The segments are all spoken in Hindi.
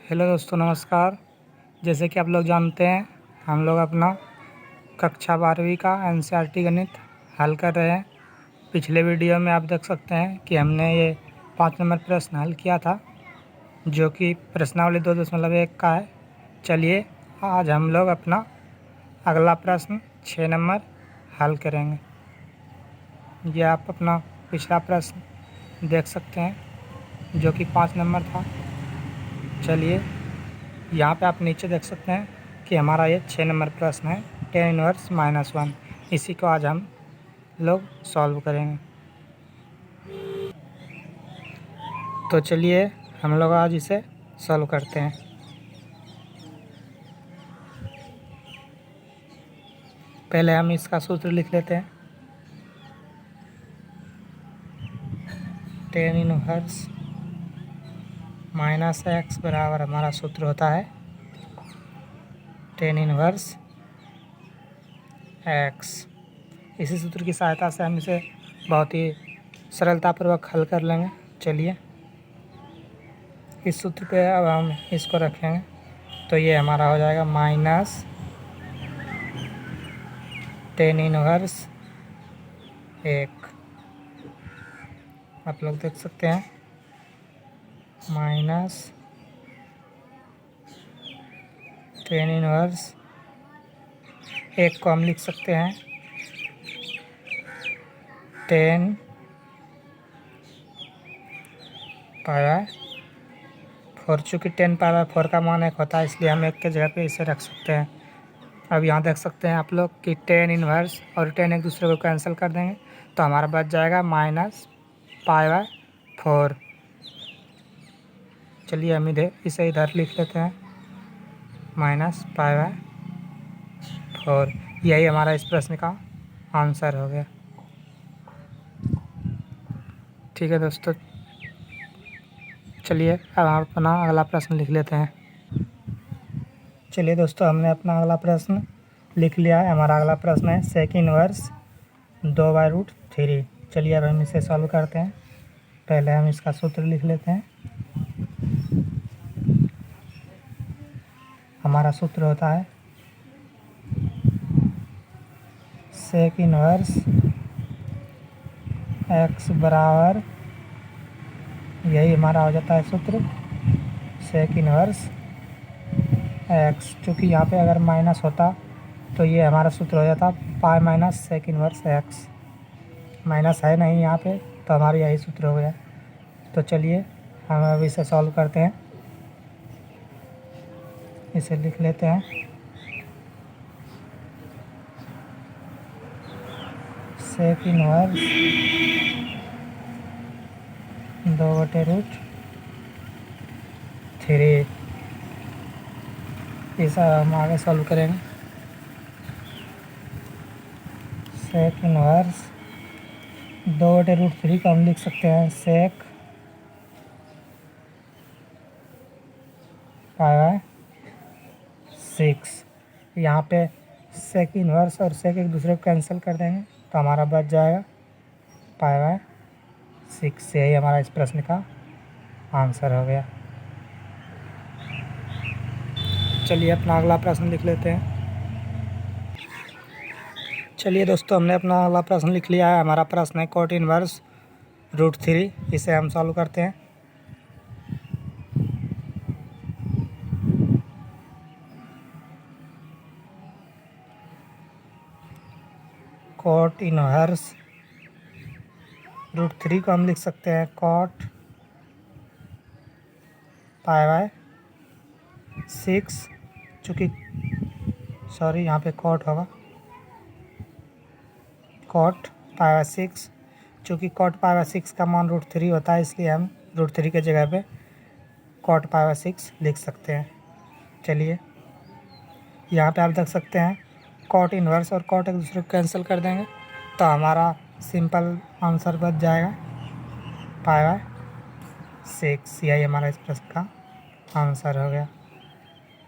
हेलो दोस्तों, नमस्कार। जैसे कि आप लोग जानते हैं, हम लोग अपना कक्षा 12वीं का एनसीईआरटी गणित हल कर रहे हैं। पिछले वीडियो में आप देख सकते हैं कि हमने ये 5 नंबर प्रश्न हल किया था, जो कि प्रश्नावली 2.1 का है। चलिए आज हम लोग अपना अगला प्रश्न 6 नंबर हल करेंगे। ये आप अपना पिछला प्रश्न देख सकते हैं, जो कि 5 नंबर था। चलिए यहाँ पे आप नीचे देख सकते हैं कि हमारा ये 6 नंबर प्रश्न है, tan इनवर्स -1। इसी को आज हम लोग सॉल्व करेंगे। तो चलिए हम लोग आज इसे सॉल्व करते हैं। पहले हम इसका सूत्र लिख लेते हैं। tan इनवर्स -x बराबर हमारा सूत्र होता है tan इनवर्स x। इसी सूत्र की सहायता से हम इसे बहुत ही सरलतापूर्वक हल कर लेंगे। चलिए इस सूत्र पे अब हम इसको रखेंगे, तो ये हमारा हो जाएगा -tan इनवर्स 1। आप लोग देख सकते हैं -tan इनवर्स 1 को हम लिख सकते हैं tan π/4। चूँकि tan π/4 का मान 1 होता है, इसलिए हम 1 के जगह पे इसे रख सकते हैं। अब यहाँ देख सकते हैं आप लोग कि tan इनवर्स और tan एक दूसरे को कैंसिल कर देंगे, तो हमारा बच जाएगा -π/4। चलिए हम इसे इधर लिख लेते हैं -π/4। यही हमारा इस प्रश्न का आंसर हो गया। ठीक है दोस्तों, चलिए अब हम अपना अगला प्रश्न लिख लेते हैं। चलिए दोस्तों, हमने अपना अगला प्रश्न लिख लिया है। हमारा अगला प्रश्न है sec इनवर्स 2/√3। चलिए अब हम इसे सॉल्व करते हैं। पहले हम इसका सूत्र लिख लेते हैं। हमारा सूत्र होता है sec इनवर्स x बराबर, यही हमारा हो जाता है सूत्र sec इनवर्स x। चूँकि यहाँ पे अगर माइनस होता तो ये हमारा सूत्र हो जाता π - sec इनवर्स x। माइनस है नहीं यहाँ पे, तो हमारा यही सूत्र हो गया। तो चलिए हम अब इसे सॉल्व करते हैं। इसे लिख लेते हैं sec इनवर्स 2/√3। इसे हम आगे सॉल्व करेंगे। sec इनवर्स 2/√3 को हम लिख सकते हैं sec π/6। यहाँ पे sec इनवर्स और sec एक दूसरे को कैंसिल कर देंगे, तो हमारा बच जाएगा π/6। यही हमारा इस प्रश्न का आंसर हो गया। चलिए अपना अगला प्रश्न लिख लेते हैं। चलिए दोस्तों, हमने अपना अगला प्रश्न लिख लिया है। हमारा प्रश्न है cot इनवर्स √3। इसे हम सॉल्व करते हैं। cot इनवर्स √3 को हम लिख सकते हैं cot π/6। चूँकि यहाँ पे cot होगा cot π/6। चूँकि cot π/6 का मान √3 होता है, इसलिए हम √3 के जगह पे cot π/6 लिख सकते हैं। चलिए यहाँ पे आप देख सकते हैं cot इनवर्स और cot एक दूसरे को कैंसिल कर देंगे, तो हमारा सिंपल आंसर बच जाएगा π/6। यही हमारा इस प्रश्न का आंसर हो गया।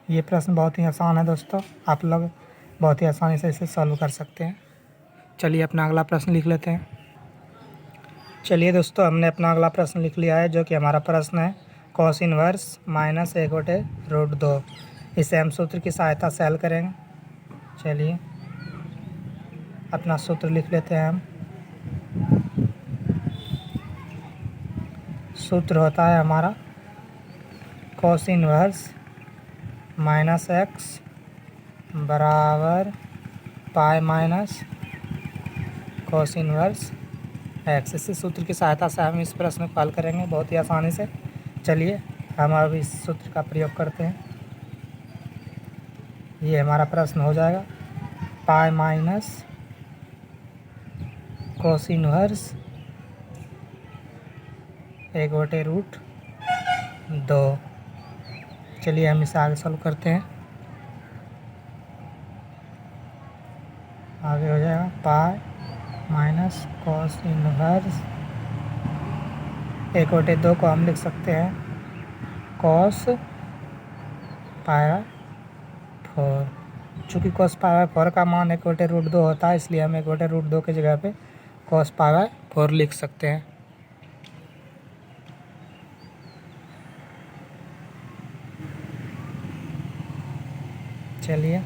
ये प्रश्न बहुत ही आसान है दोस्तों, आप लोग बहुत ही आसानी से इसे सॉल्व कर सकते हैं। चलिए अपना अगला प्रश्न लिख लेते हैं। चलिए दोस्तों, हमने अपना अगला प्रश्न लिख लिया है, जो कि हमारा प्रश्न है कॉस इनवर्स माइनस 1/√2। इसे हम सूत्र की सहायता से हल करेंगे। चलिए अपना सूत्र लिख लेते हैं हम। सूत्र होता है हमारा कॉस इनवर्स माइनस एक्स बराबर pi minus cos inverse x. इसी सूत्र की सहायता से हम इस प्रश्न को हल करेंगे बहुत ही आसानी से। चलिए हम अब इस सूत्र का प्रयोग करते हैं। ये हमारा प्रश्न हो जाएगा पाई माइनस कॉस इनवर्स 1/√2। चलिए हम इसे आगे सॉल्व करते हैं। आगे हो जाएगा पाई माइनस कॉस इनवर्स 1/2 को हम लिख सकते हैं कॉस पाई/4। चूँकि कॉस पाई/4 का मान 1/√2 होता है, इसलिए हम 1/√2 की जगह पे कॉस पाई/4 लिख सकते हैं। चलिए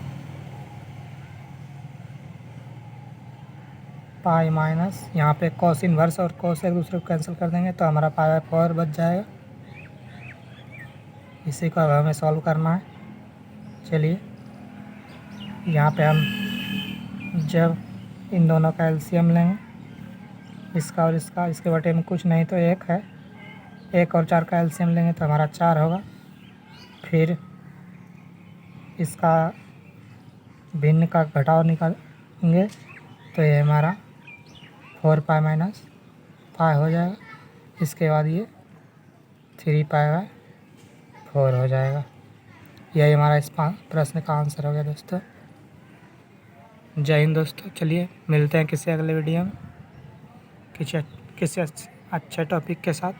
पाई माइनस यहाँ पे कॉस इनवर्स और कॉस एक दूसरे को कैंसिल कर देंगे तो हमारा पाई/4 बच जाएगा। इसी को अब हमें सॉल्व करना है। चलिए यहाँ पे हम जब इन दोनों का एलसीएम लेंगे, इसका और इसका, इसके बटे में कुछ नहीं तो 1 है, 1 और 4 का एलसीएम लेंगे तो हमारा 4 होगा। फिर इसका भिन्न का घटाव निकालेंगे तो ये हमारा 4 पाई माइनस पाई हो जाएगा। इसके बाद ये 3 पाई/4 हो जाएगा। यही हमारा इस प्रश्न का आंसर हो गया दोस्तों। जय हिंद दोस्तों। चलिए मिलते हैं किसी अगले वीडियो में किसी अच्छे टॉपिक के साथ।